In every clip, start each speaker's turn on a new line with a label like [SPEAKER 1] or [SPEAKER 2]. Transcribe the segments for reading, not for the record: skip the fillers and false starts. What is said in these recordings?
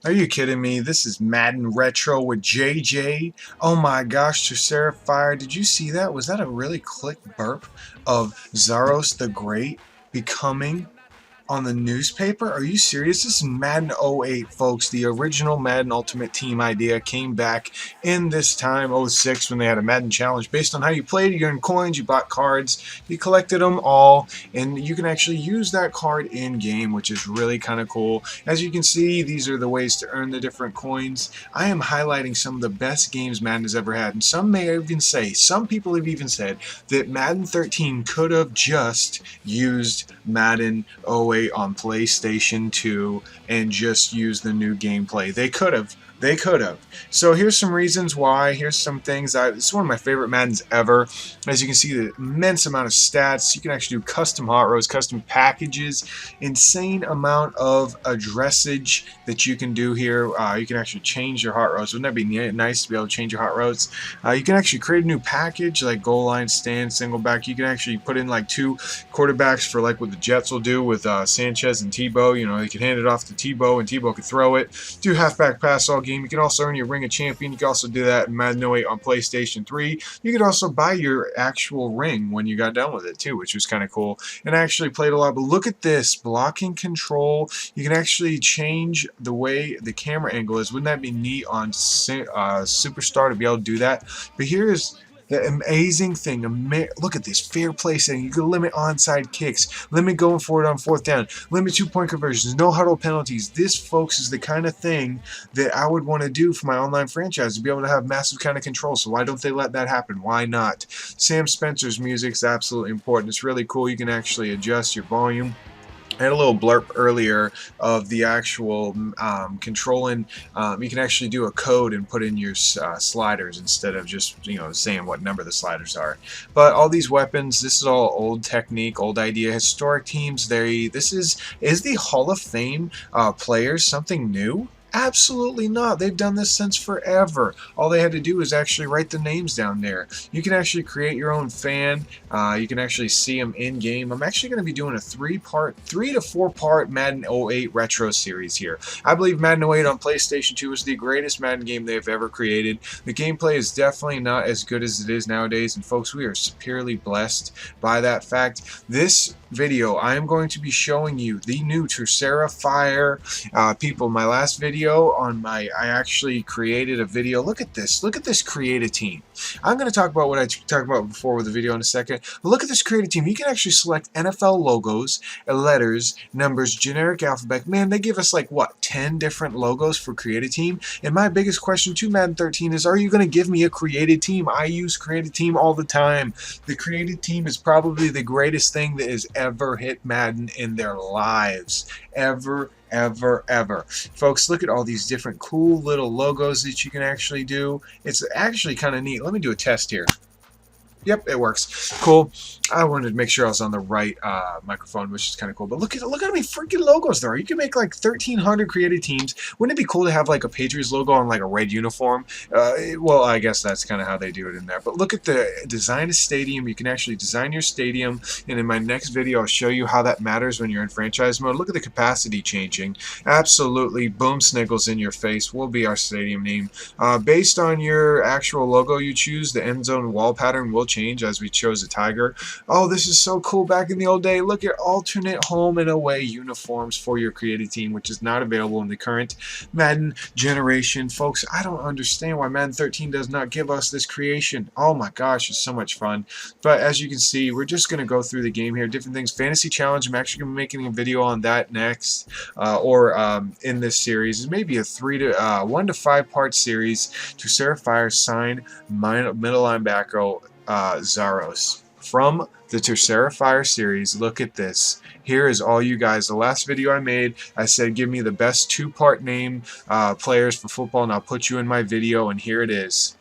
[SPEAKER 1] Are you kidding me? This is Madden Retro with JJ. Oh my gosh, Terceirafire. Did you see that? Was that a really quick burp of Zaros the Great becoming on the newspaper? Are you serious? This is Madden '08, folks. The original Madden Ultimate Team idea came back in this time, '06, when they had a Madden Challenge. Based on how you played, you earned coins, you bought cards, you collected them all, and you can actually use that card in-game, which is really kind of cool. As you can see, these are the ways to earn the different coins. I am highlighting some of the best games Madden has ever had, and some people have even said, that Madden 13 could have just used Madden '08 on PlayStation 2 and just use the new gameplay. They could have. They could have. So here's some reasons why. Here's some things. This is one of my favorite Maddens ever. As you can see, the immense amount of stats. You can actually do custom hot rows, custom packages, insane amount of addressage that you can do here. You can actually change your hot rows. Wouldn't that be nice to be able to change your hot rows? You can actually create a new package like goal line, stand, single back. You can actually put in like two quarterbacks for like what the Jets will do with Sanchez and Tebow. You know, you can hand it off to Tebow and Tebow can throw it. Do halfback pass all game. You can also earn your Ring of Champion. You can also do that in Madden '08 on PlayStation 3. You could also buy your actual ring when you got done with it too, which was kind of cool. And I actually played a lot. But look at this blocking control. You can actually change the way the camera angle is. Wouldn't that be neat on Superstar to be able to do that? But here's the amazing thing. Look at this fair play setting. You can limit onside kicks, limit going for it on fourth down, limit 2-point conversions, no huddle penalties. This, folks, is the kind of thing that I would want to do for my online franchise, to be able to have massive kind of control. So why don't they let that happen? Why not? Sam Spencer's music is absolutely important. It's really cool. You can actually adjust your volume. I had a little blurb earlier of the actual controlling. You can actually do a code and put in your sliders instead of just saying what number the sliders are. But all these weapons, this is all old technique, old idea. Historic teams. This is the Hall of Fame players something new? Absolutely not. They've done this since forever. All they had to do is actually write the names down there. You can actually create your own fan. You can actually see them in game. I'm actually going to be doing a 3 to 4 part Madden '08 retro series here. I believe Madden '08 on PlayStation 2 is the greatest Madden game they've ever created. The gameplay is definitely not as good as it is nowadays, and folks, we are superiorly blessed by that fact. This video, I am going to be showing you the new Terceirafire people. My last video I actually created a video. Look at this. Look at this create a team. I'm going to talk about what I talked about before with the video in a second. But look at this create a team. You can actually select NFL logos, letters, numbers, generic alphabet. Man, they give us like what, 10 different logos for create a team. And my biggest question to Madden 13 is, are you going to give me a created team? I use created team all the time. The created team is probably the greatest thing that has ever hit Madden in their lives. Ever. Folks, look at all these different cool little logos that you can actually do. It's actually kind of neat. Let me do a test here. Yep, it works. Cool. I wanted to make sure I was on the right microphone, which is kind of cool. But look at how many freaking logos there are. You can make like 1,300 created teams. Wouldn't it be cool to have like a Patriots logo on like a red uniform? Well, I guess that's kind of how they do it in there. But look at the design a stadium. You can actually design your stadium. And in my next video, I'll show you how that matters when you're in franchise mode. Look at the capacity changing. Absolutely, boom sniggles in your face will be our stadium name. Based on your actual logo you choose, the end zone wall pattern will change, as we chose a tiger. Oh, this is so cool. Back in the old day, look at alternate home and away uniforms for your created team, which is not available in the current Madden generation. Folks, I don't understand why Madden 13 does not give us this creation. Oh my gosh, it's so much fun. But as you can see, we're just going to go through the game here, different things. Fantasy Challenge, I'm actually going to be making a video on that next, in this series. It's maybe a 1 to 5 part series to Terceirafire sign middle linebacker Zaros from the Terceirafire series. Look at this. Here is all you guys. The last video I made, I said give me the best 2-part name players for football, and I'll put you in my video, and here it is.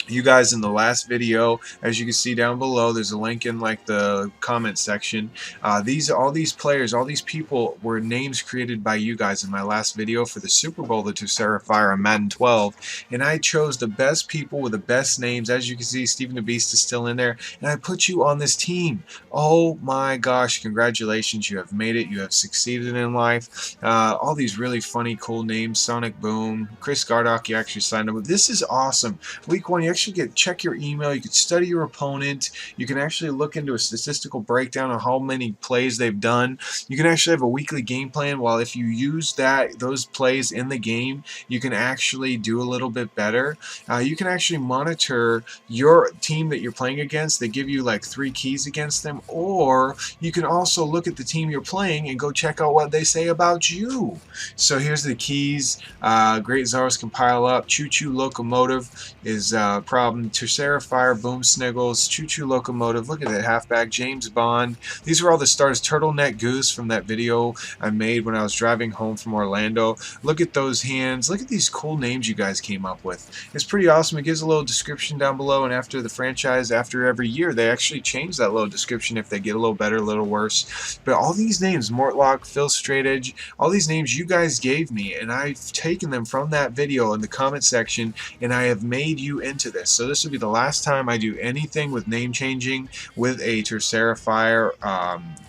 [SPEAKER 1] you guys in the last video, as you can see down below, there's a link in like the comment section. All these players, all these people were names created by you guys in my last video for the Super Bowl, the Terceirafire on Madden 12, and I chose the best people with the best names. As you can see, Stephen the Beast is still in there, and I put you on this team. Oh my gosh, congratulations, you have made it, you have succeeded in life. All these really funny, cool names: Sonic Boom, Chris Gardock, you actually signed up. This is awesome. Week 1, you actually get check your email, you can study your opponent, you can actually look into a statistical breakdown of how many plays they've done. You can actually have a weekly game plan. While if you use those plays in the game, you can actually do a little bit better. You can actually monitor your team that you're playing against. They give you like 3 keys against them, or you can also look at the team you're playing and go check out what they say about you. So here's the keys. Great Zaros can pile up. Choo Choo Locomotive is problem. Terceirafire, Boom Sniggles, Choo Choo Locomotive. Look at that halfback. James Bond. These were all the stars. Turtleneck Goose from that video I made when I was driving home from Orlando. Look at those hands. Look at these cool names you guys came up with. It's pretty awesome. It gives a little description down below, and after the franchise, after every year, they actually change that little description if they get a little better, a little worse. But all these names, Mortlock, Phil Straightedge, all these names you guys gave me, and I've taken them from that video in the comment section, and I have made you into this. So this will be the last time I do anything with name changing with a Terceirafire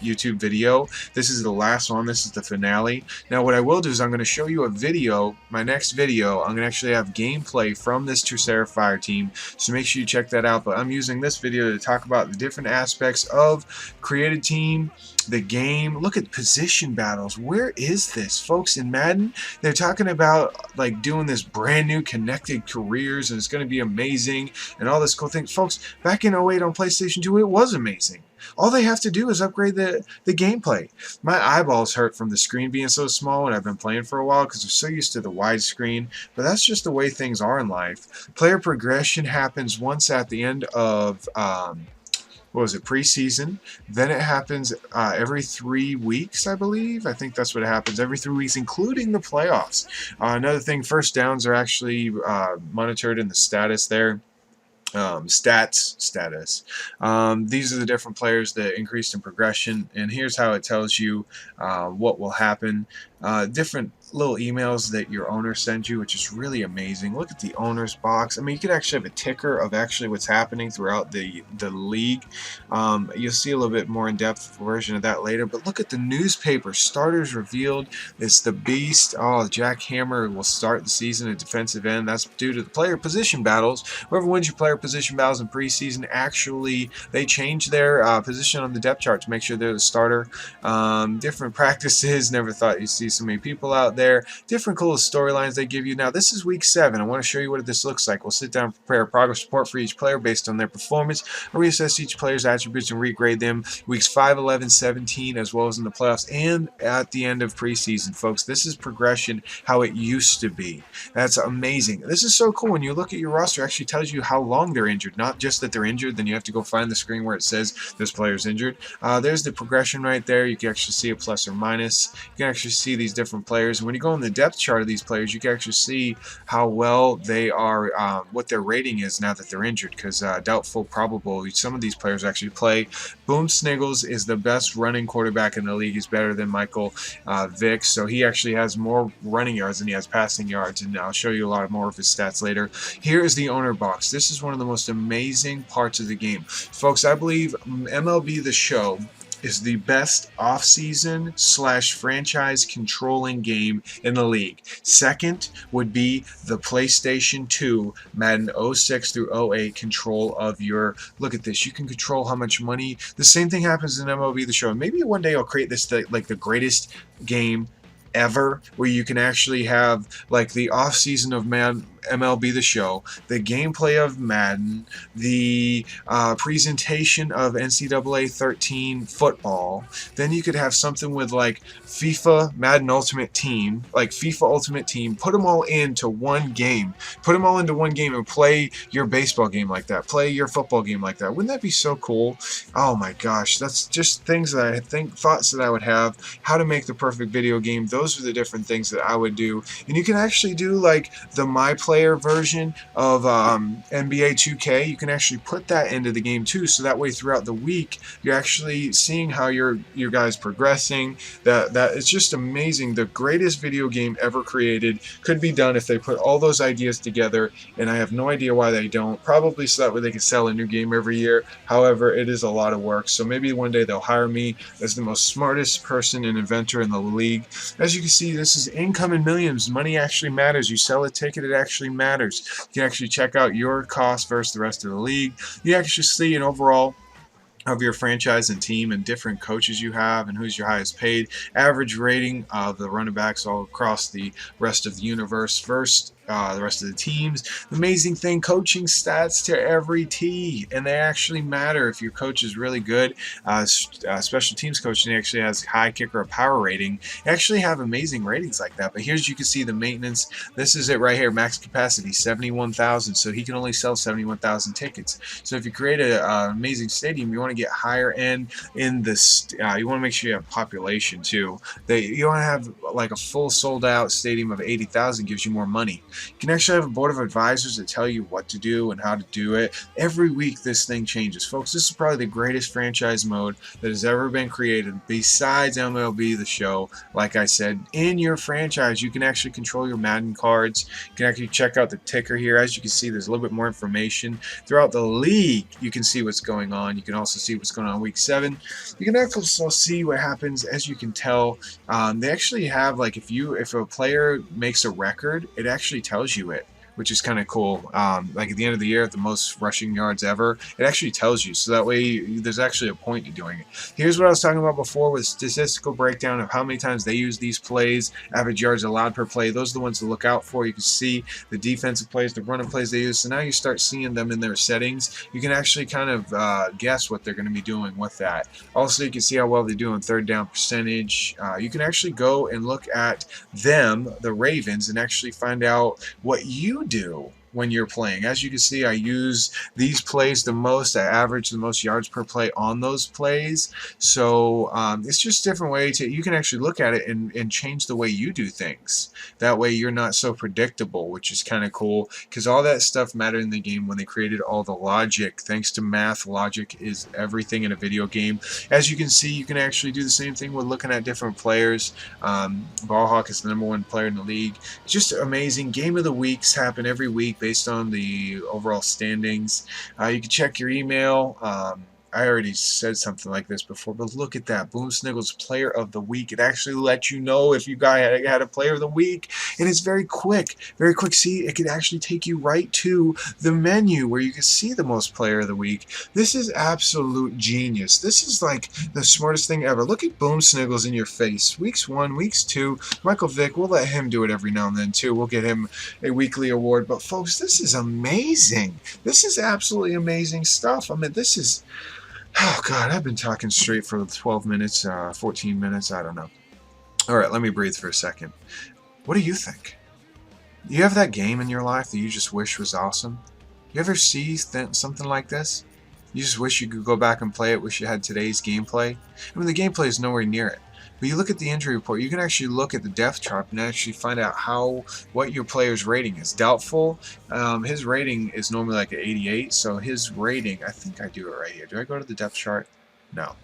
[SPEAKER 1] YouTube video. This is the last one. This is the finale. Now what I will do is I'm going to show you a video. My next video, I'm going to actually have gameplay from this Terceirafire team, so make sure you check that out. But I'm using this video to talk about the different aspects of created team, the game. Look at position battles. Where is this, folks? In Madden, they're talking about like doing this brand new connected careers, and it's going to be amazing and all this cool thing. Folks, back in 08 on PlayStation 2, it was amazing. All they have to do is upgrade the gameplay. My eyeballs hurt from the screen being so small, and I've been playing for a while because I'm so used to the widescreen, but that's just the way things are in life. Player progression happens once at the end of what was it, preseason. Then it happens every 3 weeks, I believe. I think that's what happens, every 3 weeks, including the playoffs. Another thing, first downs are actually monitored in the status there. Stats status. These are the different players that increased in progression, and here's how it tells you what will happen. Different little emails that your owner sends you, which is really amazing. Look at the owner's box. I mean, you could actually have a ticker of actually what's happening throughout the league. You'll see a little bit more in-depth version of that later, but look at the newspaper. Starters revealed. It's the Beast. Oh, Jack Hammer will start the season at defensive end. That's due to the player position battles. Whoever wins your player position battles in preseason, actually, they change their position on the depth chart to make sure they're the starter. Different practices. Never thought you'd see so many people out there. Different cool storylines they give you. Now, this is week 7. I want to show you what this looks like. We'll sit down and prepare a progress report for each player based on their performance. I'll reassess each player's attributes and regrade them weeks 5, 11, 17, as well as in the playoffs and at the end of preseason, folks. This is progression how it used to be. That's amazing. This is so cool. When you look at your roster, it actually tells you how long they're injured, not just that they're injured. Then you have to go find the screen where it says this player's injured. There's the progression right there. You can actually see a plus or minus. You can actually see these different players, and when you go in the depth chart of these players, you can actually see how well they are, what their rating is now that they're injured, because doubtful, probable, some of these players actually play. Boom Sniggles is the best running quarterback in the league. He's better than Michael Vick, so he actually has more running yards than he has passing yards, and I'll show you a lot more of his stats later. Here is the owner box. This is one of the most amazing parts of the game, folks. I believe MLB The Show is the best off-season / franchise controlling game in the league. Second would be the PlayStation 2 Madden 06 through 08 control of your, look at this, you can control how much money. The same thing happens in MLB The Show. Maybe one day I'll create this like the greatest game ever, where you can actually have like the off season of MLB The Show, the gameplay of Madden, the presentation of NCAA 13 football. Then you could have something with like FIFA Madden Ultimate Team, like FIFA Ultimate Team. Put them all into one game. Put them all into one game and play your baseball game like that. Play your football game like that. Wouldn't that be so cool? Oh my gosh, that's just things that I think, thoughts that I would have. How to make the perfect video game. Those are the different things that I would do. And you can actually do like the My Play multiplayer version of NBA 2K, you can actually put that into the game too. So that way, throughout the week, you're actually seeing how your guys progressing. That it's just amazing. The greatest video game ever created could be done if they put all those ideas together, and I have no idea why they don't. Probably so that way they can sell a new game every year. However, it is a lot of work, so maybe one day they'll hire me as the most smartest person and inventor in the league. As you can see, this is income in millions. Money actually matters. You sell a ticket, it actually matters. You can actually check out your cost versus the rest of the league. You actually see an overall of your franchise and team and different coaches you have and who's your highest paid, average rating of the running backs all across the rest of the universe versus the rest of the teams. The amazing thing, coaching stats to every T, and they actually matter. If your coach is really good, special teams coaching actually has high kicker power rating. They actually have amazing ratings like that. But here's, you can see the maintenance. This is it right here, max capacity 71,000. So he can only sell 71,000 tickets. So if you create an amazing stadium, you want to get higher end in this. You want to make sure you have population too. You want to have like a full sold out stadium of 80,000 gives you more money. You can actually have a board of advisors that tell you what to do and how to do it. Every week this thing changes, folks. This is probably the greatest franchise mode that has ever been created besides MLB The Show. Like I said, in your franchise you can actually control your Madden cards. You can actually check out the ticker here. As you can see, there's a little bit more information. Throughout the league you can see what's going on. You can also see what's going on in week 7. You can also see what happens. As you can tell, they actually have, like, if a player makes a record, it actually tells you it, which is kind of cool. Like at the end of the year, at the most rushing yards ever, it actually tells you. So that way, there's actually a point to doing it. Here's what I was talking about before with statistical breakdown of how many times they use these plays, average yards allowed per play. Those are the ones to look out for. You can see the defensive plays, the running plays they use. So now you start seeing them in their settings. You can actually kind of guess what they're going to be doing with that. Also, you can see how well they do on third down percentage. You can actually go and look at them, the Ravens, and actually find out what you do when you're playing. As you can see, I use these plays the most. I average the most yards per play on those plays. So it's just a different way to, you can actually look at it and change the way you do things. That way you're not so predictable, which is kind of cool, because all that stuff mattered in the game when they created all the logic. Thanks to math, logic is everything in a video game. As you can see, you can actually do the same thing with looking at different players. Ballhawk is the #1 player in the league. It's just amazing. Game of the weeks happen every week based on the overall standings. You can check your email. I already said something like this before, but look at that. Boom Sniggles Player of the Week. It actually lets you know if you guys had a Player of the Week, and it's very quick. Very quick. See, it could actually take you right to the menu where you can see the most Player of the Week. This is absolute genius. This is like the smartest thing ever. Look at Boom Sniggles in your face. Weeks 1, weeks 2. Michael Vick, we'll let him do it every now and then too. We'll get him a weekly award. But folks, this is amazing. This is absolutely amazing stuff. I mean, this is... Oh, God, I've been talking straight for 12 minutes, 14 minutes, I don't know. All right, let me breathe for a second. What do you think? You have that game in your life that you just wish was awesome? You ever see something like this? You just wish you could go back and play it, wish you had today's gameplay? I mean, the gameplay is nowhere near it. But you look at the injury report, you can actually look at the depth chart and actually find out what your player's rating is. Doubtful, his rating is normally like an 88, so his rating, I think I do it right here. Do I go to the depth chart? No.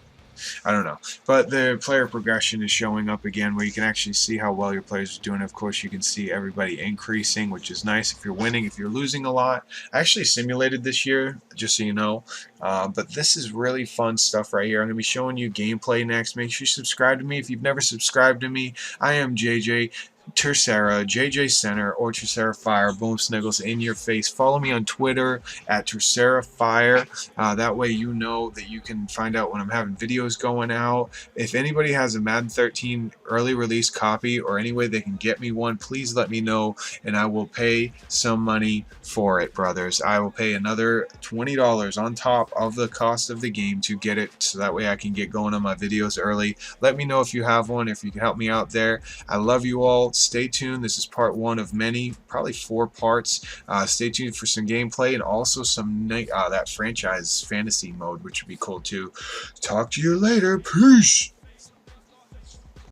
[SPEAKER 1] I don't know. But the player progression is showing up again where you can actually see how well your players are doing. Of course, you can see everybody increasing, which is nice if you're winning. If you're losing a lot, I actually simulated this year, just so you know. But this is really fun stuff right here. I'm going to be showing you gameplay next. Make sure you subscribe to me. If you've never subscribed to me, I am JJ. Terceira, JJ Center, or Terceirafire, Boom Sniggles in your face. Follow me on Twitter at Terceirafire. That way you know that you can find out when I'm having videos going out. If anybody has a Madden 13 early release copy or any way they can get me one, please let me know and I will pay some money for it, brothers. I will pay another $20 on top of the cost of the game to get it, so that way I can get going on my videos early. Let me know if you have one, if you can help me out there. I love you all. Stay tuned. This is part 1 of many, probably 4 parts. Stay tuned for some gameplay and also some that franchise fantasy mode, which would be cool too. Talk to you later. Peace.